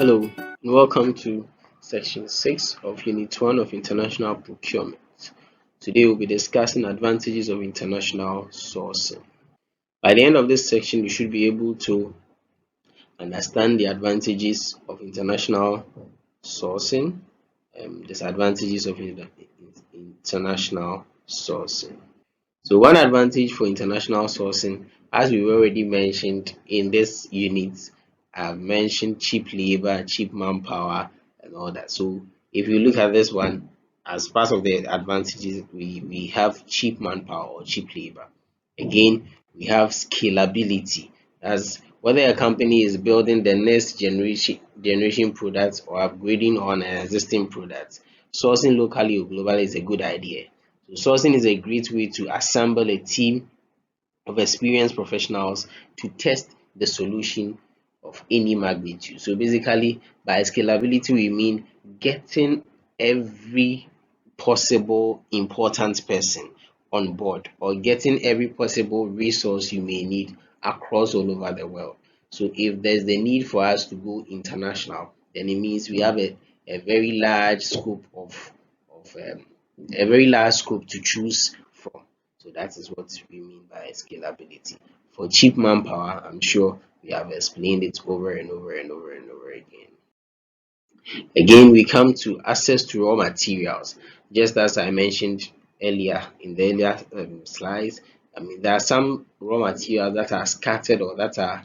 Hello, and welcome to Section 6 of Unit 1 of International Procurement. Today we'll be discussing advantages of international sourcing. By the end of this section, you should be able to understand the advantages of international sourcing, disadvantages of international sourcing. So one advantage for international sourcing, as we already mentioned in this unit, I've mentioned cheap labor, cheap manpower, and all that. So if you look at this one, as part of the advantages, we have cheap manpower or cheap labor. Again, we have scalability, as whether a company is building the next generation products or upgrading on an existing product, sourcing locally or globally is a good idea. So sourcing is a great way to assemble a team of experienced professionals to test the solution of any magnitude. So basically, by scalability, we mean getting every possible important person on board or getting every possible resource you may need across all over the world. So if there's the need for us to go international, then it means we have a very large scope of a very large scope to choose from. So that is what we mean by scalability. For cheap manpower, I'm sure we have explained it over and over and over and over again. Again, we come to access to raw materials. Just as I mentioned earlier in the earlier slides, I mean, there are some raw materials that are scattered or that are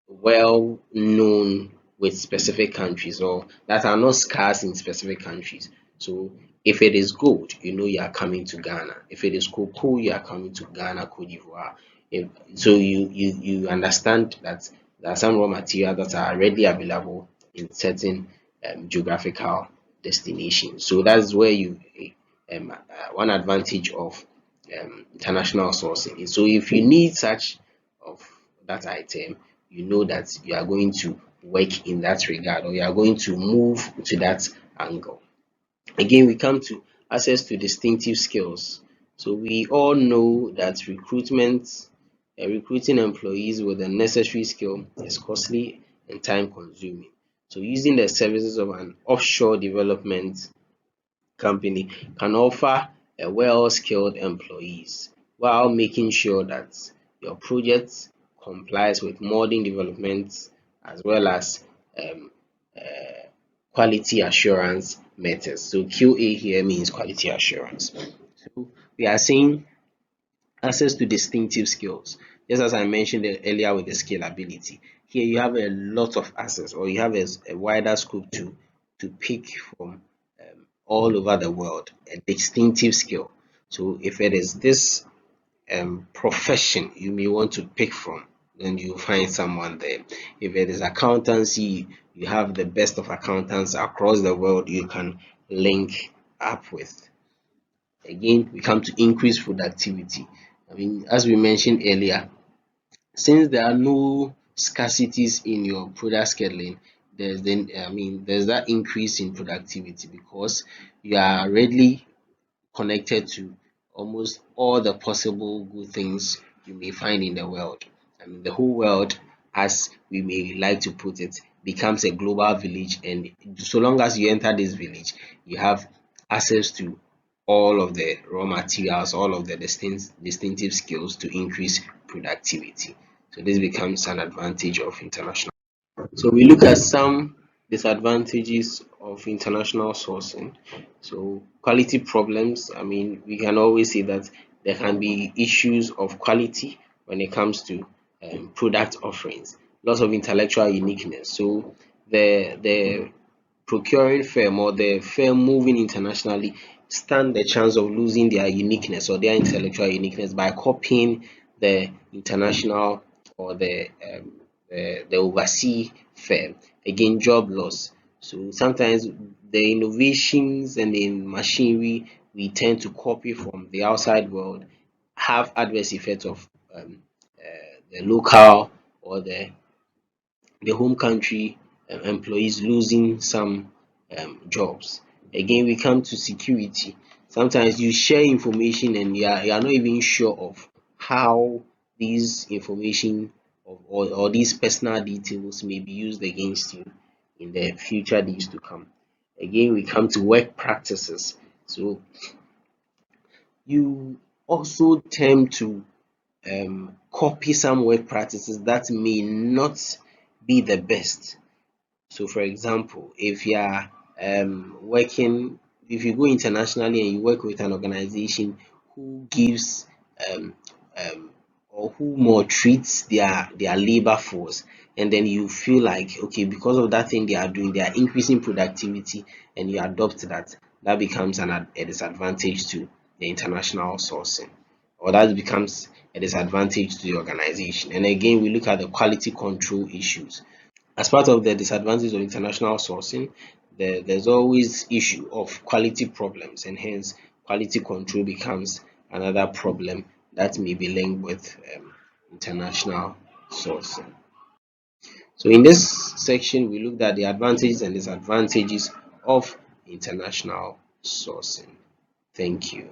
well known with specific countries or that are not scarce in specific countries. So if it is gold, you know you are coming to Ghana. If it is cocoa, you are coming to Ghana, Cote d'Ivoire. So you understand that there are some raw materials that are readily available in certain geographical destinations. So that's where one advantage of international sourcing. So if you need such of that item, you know that you are going to work in that regard or you are going to move to that angle. Again, we come to access to distinctive skills. So we all know that recruiting employees with the necessary skill is costly and time consuming. So using the services of an offshore development company can offer a well-skilled employees while making sure that your project complies with modern developments as well as um, uh, quality assurance methods. So QA here means quality assurance. So we are saying access to distinctive skills. Just as I mentioned earlier with the scalability, here you have a lot of access or you have a wider scope to pick from all over the world, a distinctive skill. So if it is this profession you may want to pick from, then you find someone there. If it is accountancy, you have the best of accountants across the world you can link up with. Again, we come to increase productivity. I mean, as we mentioned earlier, since there are no scarcities in your product scheduling, there's that increase in productivity because you are readily connected to almost all the possible good things you may find in the world. I mean, the whole world, as we may like to put it, becomes a global village, and so long as you enter this village, you have access to all of the raw materials, all of the distinctive skills to increase productivity. So this becomes an advantage of international. So we look at some disadvantages of international sourcing. So quality problems, I mean, we can always say that there can be issues of quality when it comes to product offerings, loss of intellectual uniqueness. So the procuring firm or the firm moving internationally stand the chance of losing their uniqueness or their intellectual uniqueness by copying the international or the overseas firm. Again, job loss. So sometimes the innovations and the machinery we tend to copy from the outside world have adverse effects of the local or the home country employees losing some jobs. Again, we come to security. Sometimes you share information and you are not even sure of how these information or these personal details may be used against you. in the future days to come. Again, we come to work practices. So you also tend to copy some work practices that may not be the best. So, for example, if you are working, if you go internationally and you work with an organization who gives um, um, or who more treats their labor force, and then you feel like, okay, because of that thing they are doing, they are increasing productivity, and you adopt that, that becomes a disadvantage to the international sourcing, or that becomes a disadvantage to the organization. And again, we look at the quality control issues. As part of the disadvantage of international sourcing, there's always issue of quality problems, and hence quality control becomes another problem that may be linked with international sourcing. So in this section, we looked at the advantages and disadvantages of international sourcing. Thank you.